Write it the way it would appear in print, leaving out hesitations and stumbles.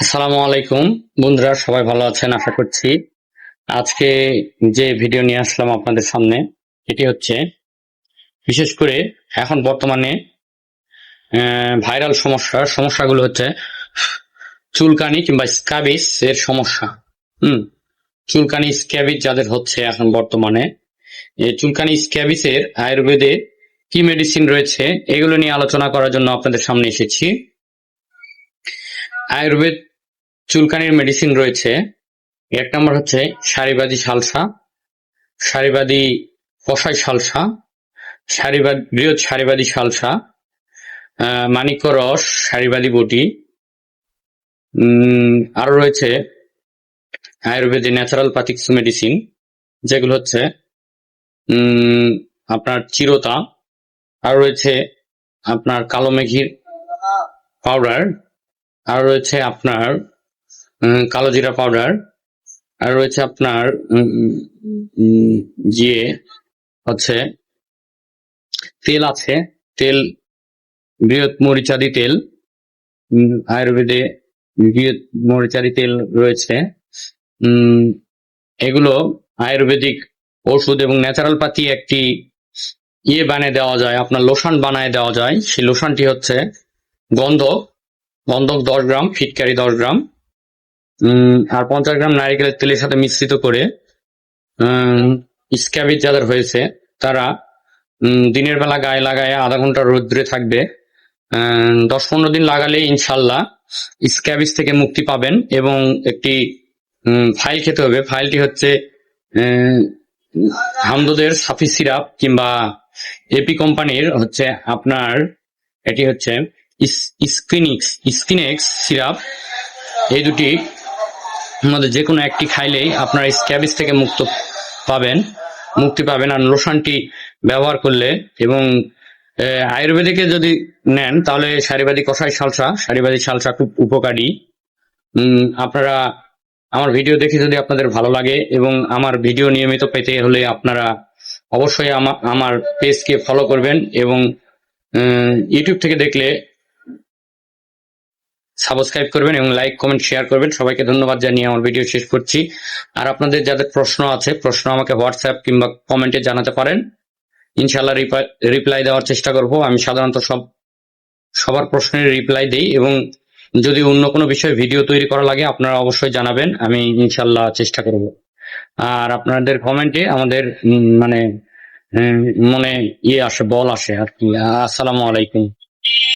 আসসালামু আলাইকুম বন্ধুরা, সবাই ভালো আছেন আশা করছি। আজকে যে ভিডিও নিয়ে আসলাম আপনাদের সামনে, এটি হচ্ছে বিশেষ করে এখন বর্তমানে ভাইরাল সমস্যাগুলো হচ্ছে চুলকানি কিংবা স্ক্যাবিস এর সমস্যা। হুম চুলকানি স্ক্যাবিস যাদের হচ্ছে এখন বর্তমানে, এই চুলকানি স্ক্যাবিস এর আয়ুর্বেদে কি মেডিসিন রয়েছে এগুলো নিয়ে আলোচনা করার জন্য আপনাদের সামনে এসেছি। আয়ুর্বেদ চুলকানির মেডিসিন রয়েছে। এক নম্বর হচ্ছে সারিবাদী সালসা, সারিবাদী কষাই সালসা, বৃহৎ সারিবাদী সালসা, মানিক্য রস, সারিবাদী বটি। আরো রয়েছে আয়ুর্বেদে ন্যাচারাল পাথিক্স মেডিসিন, যেগুলো হচ্ছে আপনার চিরতা। আর রয়েছে আপনার কালো মেঘির পাউডার, আর রয়েছে আপনার কালো জিরা পাউডার, আর রয়েছে আপনার যে হচ্ছে তেল আছে, তেল বৃহৎ মরিচাদি তেল। আয়ুর্বেদে বৃহৎ মরিচাদি তেল রয়েছে। এগুলো আয়ুর্বেদিক ওষুধ এবং ন্যাচারাল পাতি একটি বানিয়ে দেওয়া যায়, আপনার লোশন বানায় দেওয়া যায়। সেই লোশনটি হচ্ছে গন্ধক, 10 গ্রাম, ফিটকারি 10 গ্রাম, আর 50 গ্রাম নারিকেলের তেলের সাথে মিশ্রিত করে স্ক্যাবিস যাদের হয়েছে তারা দিনের বেলা গায়ে লাগায় আধা ঘন্টা রৌদ্রে থাকবে। 10-15 দিন লাগালে ইনশাল্লাহ স্ক্যাবিস থেকে মুক্তি পাবেন। এবং একটি ফাইল খেতে হবে। ফাইলটি হচ্ছে হামদর্দের সাফি সিরাপ কিংবা এপি কোম্পানির হচ্ছে আপনার এটি হচ্ছে স্কিনেক্স সিরাপ। এই দুটি মধ্যে যে কোনো একটি খাইলেই আপনার স্ক্যাবিস থেকে মুক্তি পাবেন। আর লোশনটি ব্যবহার করলে এবং আয়ুর্বেদিকে যদি নেন তাহলে সারিবাদী কষাই সারিবাদী সালসা খুব উপকারী। আপনারা আমার ভিডিও দেখে যদি আপনাদের ভালো লাগে এবং আমার ভিডিও নিয়মিত পেতে হলে আপনারা অবশ্যই আমার পেজকে ফলো করবেন এবং ইউটিউব থেকে দেখলে সাবস্ক্রাইব করবেন এবং লাইক কমেন্ট শেয়ার করবেন। সবাইকে ধন্যবাদ জানিয়ে আমার ভিডিও শেষ করছি। আর আপনাদের যাদের প্রশ্ন আছে, প্রশ্ন আমাকে হোয়াটসঅ্যাপ কিংবা কমেন্টে জানাতে পারেন। ইনশাল্লাহ রিপ্লাই দেওয়ার চেষ্টা করব। আমি সাধারণত সবার প্রশ্নের রিপ্লাই দিই এবং যদি অন্য কোনো বিষয়ে ভিডিও তৈরি করা লাগে আপনারা অবশ্যই জানাবেন, আমি ইনশাল্লাহ চেষ্টা করব। আর আপনাদের কমেন্টে আমাদের মানে মনে আসে, বল আসে আর কি। আসসালামু আলাইকুম।